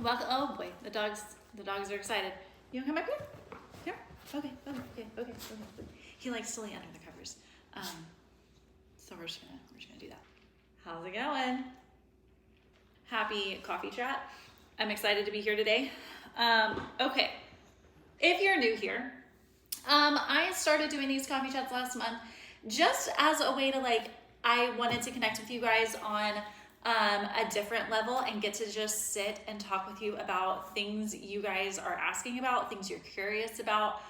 Welcome. Oh boy, the dogs are excited. You wanna come back here? Here? Okay. He likes to lay under the covers. So we're just gonna do that. How's it going? Happy coffee chat. I'm excited to be here today. Okay, if you're new here, I started doing these coffee chats last month just as a way to I wanted to connect with you guys on a different level and get to just sit and talk with you about things you guys are asking about, things you're curious about.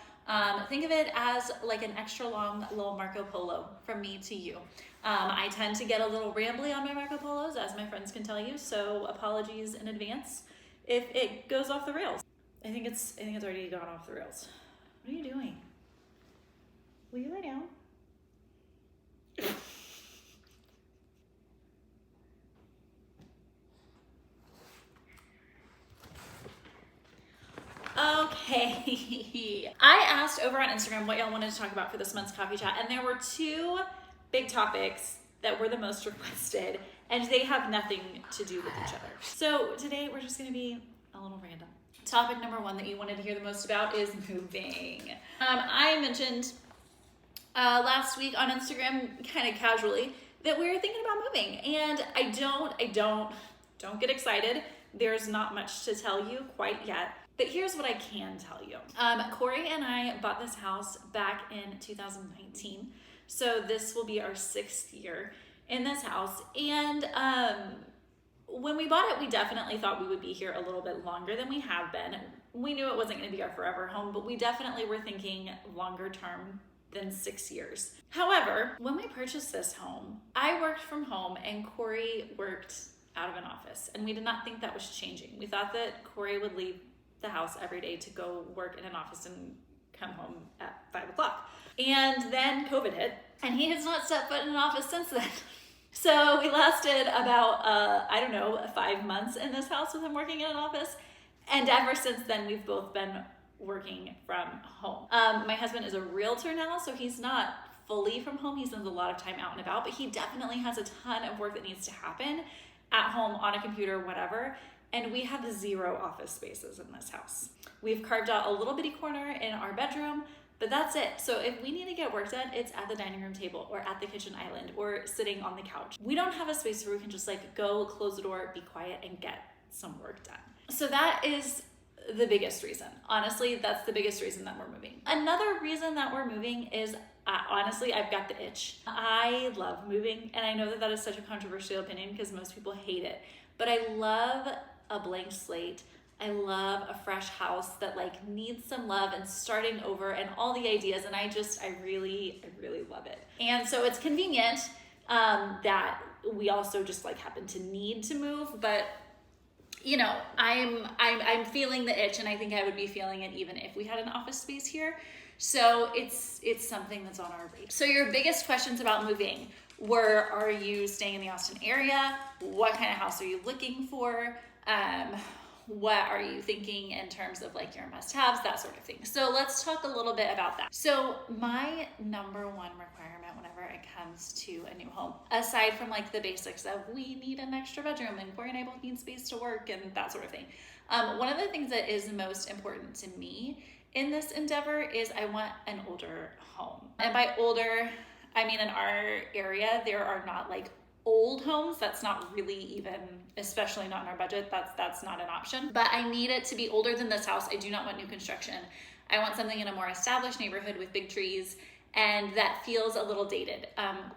Think of it as like an extra long little Marco Polo from me to you. I tend to get a little rambly on my Marco Polos, as my friends can tell you, so apologies in advance if it goes off the rails. I think it's already gone off the rails. What are you doing? Will you lay down? Okay. I asked over on Instagram what y'all wanted to talk about for this month's coffee chat, and there were two big topics that were the most requested, and they have nothing to do with each other. So today we're just gonna be a little random. Topic number one that you wanted to hear the most about is moving. I mentioned last week on Instagram, kind of casually, that we were thinking about moving, and I don't get excited. There's not much to tell you quite yet. But here's what I can tell you. Corey and I bought this house back in 2019. So this will be our 6th year in this house. And when we bought it, we definitely thought we would be here a little bit longer than we have been. We knew it wasn't gonna be our forever home, but we definitely were thinking longer term than 6 years. However, when we purchased this home, I worked from home and Corey worked out of an office. And we did not think that was changing. We thought that Corey would leave the house every day to go work in an office and come home at 5 o'clock. And then COVID hit, and he has not stepped foot in an office since then. So we lasted about, 5 months in this house with him working in an office. And ever since then, we've both been working from home. My husband is a realtor now, so he's not fully from home. He spends a lot of time out and about, but he definitely has a ton of work that needs to happen at home, on a computer, whatever. And we have 0 office spaces in this house. We've carved out a little bitty corner in our bedroom, but that's it. So if we need to get work done, it's at the dining room table or at the kitchen island or sitting on the couch. We don't have a space where we can just go close the door, be quiet, and get some work done. So that is the biggest reason. Honestly, that's the biggest reason that we're moving. Another reason that we're moving is, honestly, I've got the itch. I love moving, and I know that is such a controversial opinion because most people hate it, but I love a blank slate. I love a fresh house that needs some love and starting over and all the ideas. And I really love it. And so it's convenient that we also just happen to need to move, but I'm feeling the itch, and I think I would be feeling it even if we had an office space here. So it's something that's on our radar. So your biggest questions about moving were, are you staying in the Austin area? What kind of house are you looking for? What are you thinking in terms of your must-haves, that sort of thing. So let's talk a little bit about that. So my number one requirement whenever it comes to a new home, aside from the basics of we need an extra bedroom and Corey and I both need space to work and that sort of thing. One of the things that is most important to me in this endeavor is I want an older home. And by older, I mean in our area, there are not old homes. That's not really even, especially not in our budget, that's not an option. But I need it to be older than this house. I do not want new construction. I want something in a more established neighborhood with big trees and that feels a little dated.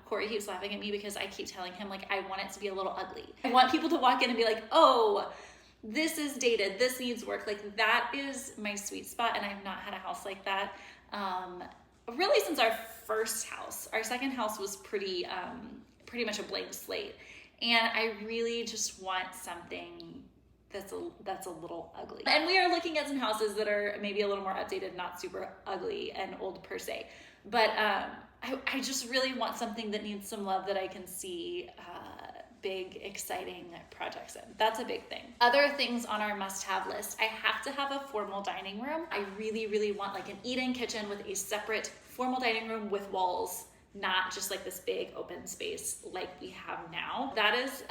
Corey keeps laughing at me because I keep telling him I want it to be a little ugly. I want people to walk in and be like, oh, this is dated, this needs work. That is my sweet spot, and I've not had a house like that really since our first house. Our second house was pretty much a blank slate, and I really just want something that's a little ugly. And we are looking at some houses that are maybe a little more updated, not super ugly and old per se, but I just really want something that needs some love that I can see big, exciting projects in. That's a big thing. Other things on our must-have list, I have to have a formal dining room. I really want an eat-in kitchen with a separate formal dining room with walls, not just this big open space like we have now. That is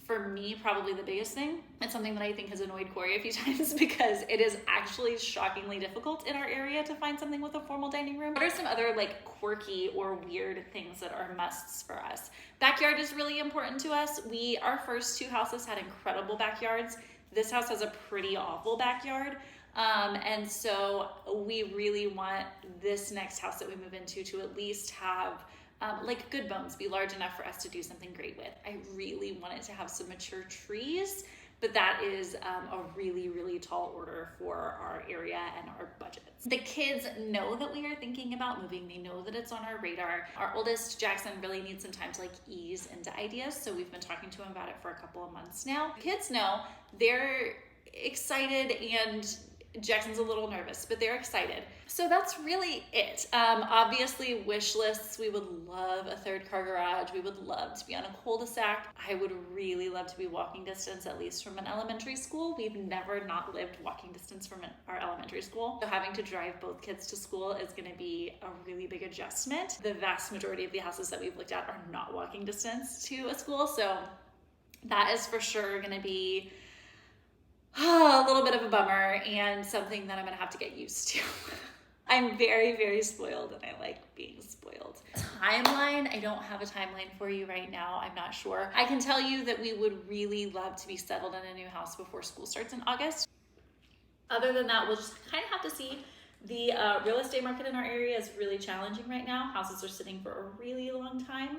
for me, probably the biggest thing. It's something that I think has annoyed Corey a few times because it is actually shockingly difficult in our area to find something with a formal dining room. What are some other like quirky or weird things that are musts for us? Backyard is really important to us. Our first 2 houses had incredible backyards. This house has a pretty awful backyard. And so we really want this next house that we move into to at least have like good bones, be large enough for us to do something great with. I really wanted to have some mature trees, but that is a really, really tall order for our area and our budgets. The kids know that we are thinking about moving. They know that it's on our radar. Our oldest, Jackson, really needs some time to like ease into ideas. So we've been talking to him about it for a couple of months now. The kids know, they're excited, and Jackson's a little nervous, but they're excited. So that's really it. Obviously, wish lists. We would love a 3rd car garage. We would love to be on a cul-de-sac. I would really love to be walking distance, at least from an elementary school. We've never not lived walking distance from our elementary school. So having to drive both kids to school is going to be a really big adjustment. The vast majority of the houses that we've looked at are not walking distance to a school. So that is for sure going to be a little bit of a bummer and something that I'm gonna have to get used to. I'm very, very spoiled, and I like being spoiled. Timeline, I don't have a timeline for you right now. I'm not sure. I can tell you that we would really love to be settled in a new house before school starts in August. Other than that, we'll just kind of have to see. The real estate market in our area is really challenging right now. Houses are sitting for a really long time.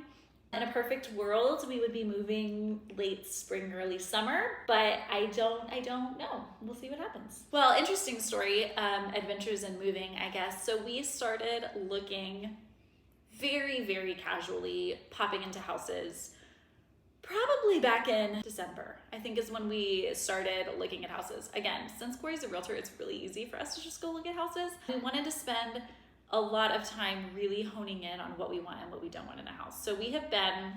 In a perfect world, we would be moving late spring, early summer, but I don't know. We'll see what happens. Well, interesting story, adventures in moving, I guess. So we started looking very, very casually, popping into houses, probably back in December, I think is when we started looking at houses. Again, since Corey's a realtor, it's really easy for us to just go look at houses. We wanted to spend a lot of time really honing in on what we want and what we don't want in a house. So we have been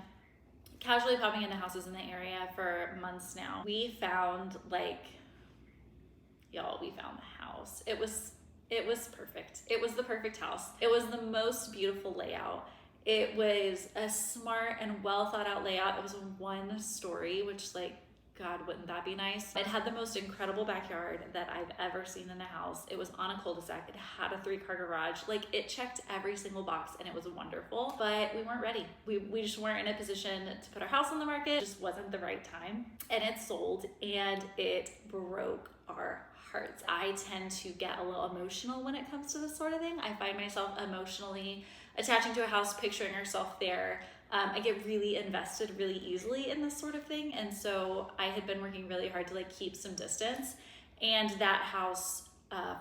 casually popping into houses in the area for months now. We found we found the house. It was perfect. It was the perfect house. It was the most beautiful layout. It was a smart and well thought out layout. It was 1 story, which God, wouldn't that be nice? It had the most incredible backyard that I've ever seen in a house. It was on a cul-de-sac. It had a 3-car garage. It checked every single box, and it was wonderful, but we weren't ready. We just weren't in a position to put our house on the market. It just wasn't the right time, and it sold, and it broke our hearts. I tend to get a little emotional when it comes to this sort of thing. I find myself emotionally attaching to a house, picturing ourselves there. I get really invested really easily in this sort of thing. And so I had been working really hard to keep some distance, and that house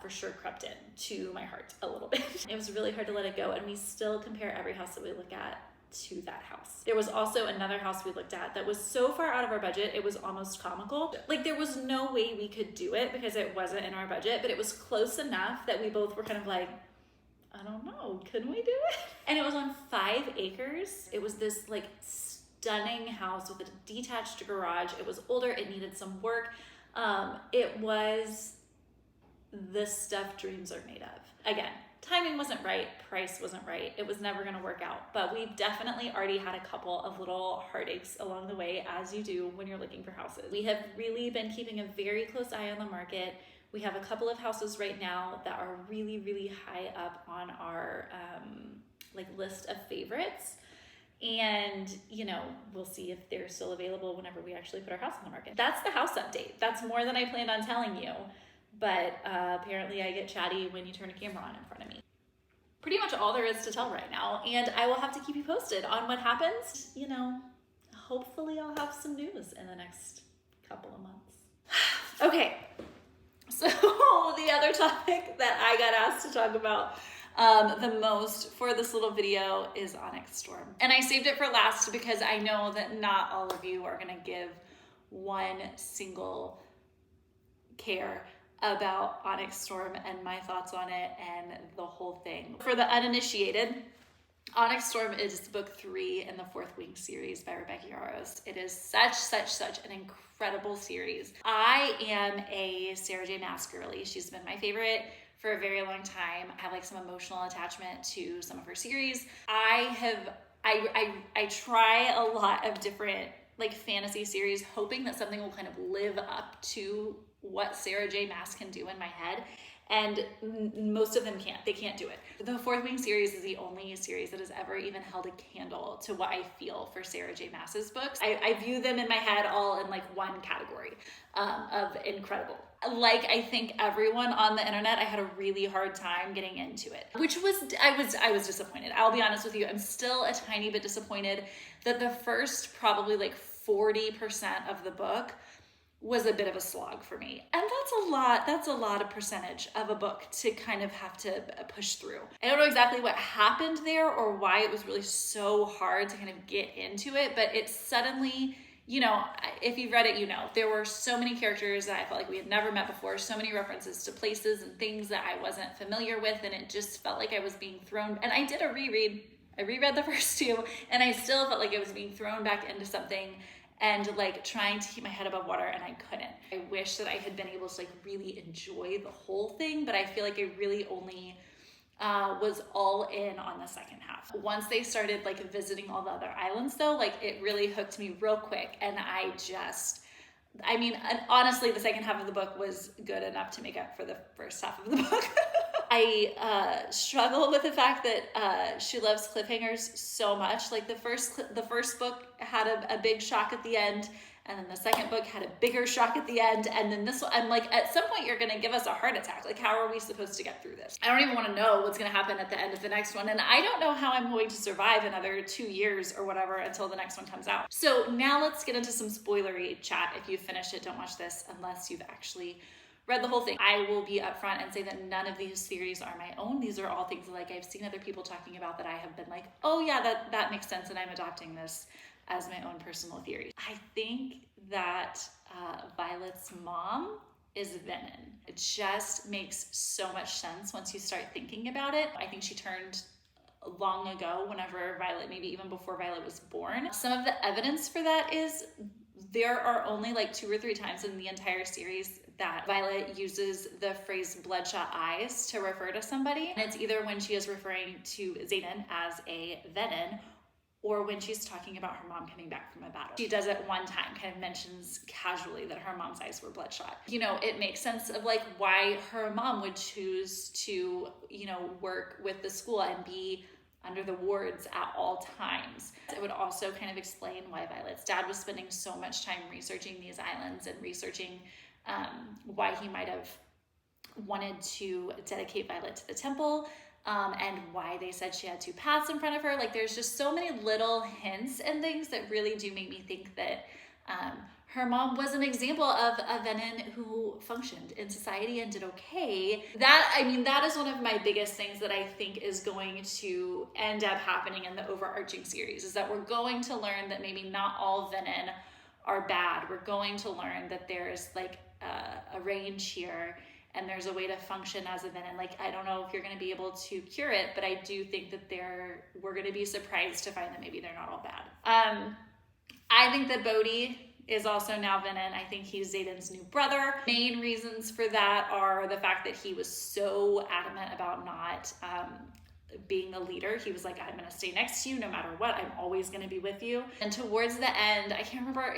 for sure crept in to my heart a little bit. It was really hard to let it go. And we still compare every house that we look at to that house. There was also another house we looked at that was so far out of our budget, it was almost comical. There was no way we could do it because it wasn't in our budget, but it was close enough that we both were kind of I don't know, can we do it? And it was on 5 acres. It was this stunning house with a detached garage. It was older, it needed some work. It was the stuff dreams are made of. Again, timing wasn't right, price wasn't right. It was never gonna work out, but we've definitely already had a couple of little heartaches along the way, as you do when you're looking for houses. We have really been keeping a very close eye on the market. We have a couple of houses right now that are really, really high up on our list of favorites. And, we'll see if they're still available whenever we actually put our house on the market. That's the house update. That's more than I planned on telling you. But apparently I get chatty when you turn a camera on in front of me. Pretty much all there is to tell right now. And I will have to keep you posted on what happens. Hopefully I'll have some news in the next couple of months. Okay. So the other topic that I got asked to talk about the most for this little video is Onyx Storm. And I saved it for last because I know that not all of you are gonna give one single care about Onyx Storm and my thoughts on it and the whole thing. For the uninitiated, Onyx Storm is book 3 in the 4th Wing series by Rebecca Yarros. It is such an incredible series. I am a Sarah J. Maas girly. She's been my favorite for a very long time. I have some emotional attachment to some of her series. I try a lot of different like fantasy series hoping that something will kind of live up to what Sarah J Maas can do in my head. And most of them can't. They can't do it. The Fourth Wing series is the only series that has ever even held a candle to what I feel for Sarah J Maas's books. I view them in my head all in like one category of incredible. Like I think everyone on the internet, I had a really hard time getting into it, which was, I was disappointed. I'll be honest with you. I'm still a tiny bit disappointed that the first probably like 40% of the book was a bit of a slog for me. And that's a lot of percentage of a book to kind of have to push through. I don't know exactly what happened there or why it was really so hard to kind of get into it, but it suddenly, you know, if you've read it, you know, there were so many characters that I felt like we had never met before, so many references to places and things that I wasn't familiar with, and it just felt like I was being thrown, and I did a reread. I reread the first two, and I still felt like I was being thrown back into something and like trying to keep my head above water, and I couldn't. I wish that I had been able to like really enjoy the whole thing, but I feel like I really only was all in on the second half. Once they started like visiting all the other islands though, like it really hooked me real quick, and I mean, honestly, the second half of the book was good enough to make up for the first half of the book. I struggle with the fact that she loves cliffhangers so much. Like the first book had a big shock at the end, and then the second book had a bigger shock at the end, and then this one, I'm like, at some point you're gonna give us a heart attack. Like, how are we supposed to get through this? I don't even want to know what's gonna happen at the end of the next one, and I don't know how I'm going to survive another 2 years or whatever until the next one comes out. So now let's get into some spoilery chat. If you've finished it, don't watch this unless you've actually read the whole thing. I will be upfront and say that none of these theories are my own. These are all things like I've seen other people talking about that I have been like, oh yeah, that makes sense, and I'm adopting this as my own personal theory. I think that Violet's mom is Venom. It just makes so much sense once you start thinking about it. I think she turned long ago, whenever Violet, maybe even before Violet was born. Some of the evidence for that is there are only like 2 or 3 times in the entire series that Violet uses the phrase bloodshot eyes to refer to somebody. And it's either when she is referring to Xaden as a Venom, or when she's talking about her mom coming back from a battle. She does it one time, kind of mentions casually that her mom's eyes were bloodshot. You know, it makes sense of like why her mom would choose to, you know, work with the school and be under the wards at all times. It would also kind of explain why Violet's dad was spending so much time researching these islands and researching why he might have wanted to dedicate Violet to the temple. And why they said she had 2 paths in front of her. Like there's just so many little hints and things that really do make me think that her mom was an example of a Venom who functioned in society and did okay. That is one of my biggest things that I think is going to end up happening in the overarching series, is that we're going to learn that maybe not all Venom are bad. We're going to learn that there's like a range here, and there's a way to function as a Venom. Like, I don't know if you're going to be able to cure it, but I do think that we're going to be surprised to find that maybe they're not all bad. I think that Bodhi is also now Venom. I think he's Xaden's new brother. Main reasons for that are the fact that he was so adamant about not being the leader. He was like, I'm going to stay next to you no matter what. I'm always going to be with you. And towards the end, I can't remember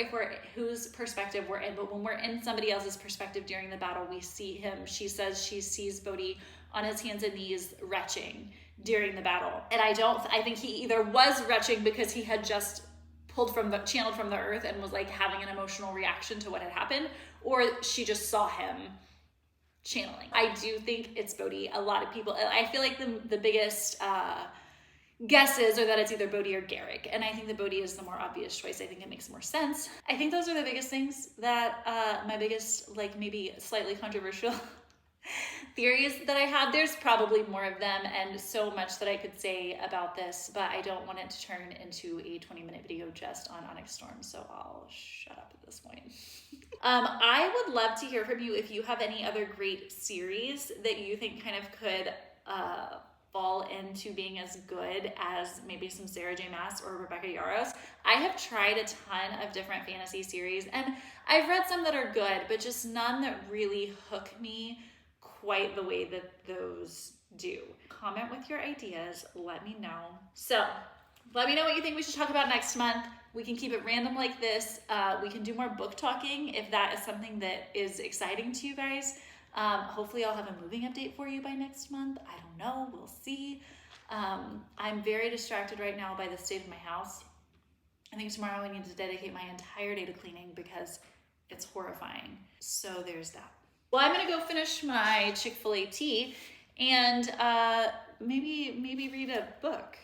whose perspective we're in, but when we're in somebody else's perspective during the battle, we see him. She says she sees Bodhi on his hands and knees retching during the battle. And I think he either was retching because he had just channeled from the earth and was like having an emotional reaction to what had happened, or she just saw him channeling. I do think it's Bodhi. A lot of people, I feel like the biggest guesses are that it's either Bodhi or Garrick, and I think that Bodhi is the more obvious choice. I think it makes more sense. I think those are the biggest things that my biggest, like maybe slightly controversial theories that I had. There's probably more of them and so much that I could say about this, but I don't want it to turn into a 20-minute video just on Onyx Storm, so I'll shut up at this point. I would love to hear from you if you have any other great series that you think kind of could fall into being as good as maybe some Sarah J Maas or Rebecca Yarros. I have tried a ton of different fantasy series, and I've read some that are good, but just none that really hook me quite the way that those do. Comment with your ideas, let me know. So Let me know what you think we should talk about next month. We can keep it random like this. We can do more book talking if that is something that is exciting to you guys. Hopefully I'll have a moving update for you by next month. I don't know, we'll see. I'm very distracted right now by the state of my house. I think tomorrow I need to dedicate my entire day to cleaning because it's horrifying. So there's that. Well, I'm gonna go finish my Chick-fil-A tea and maybe read a book.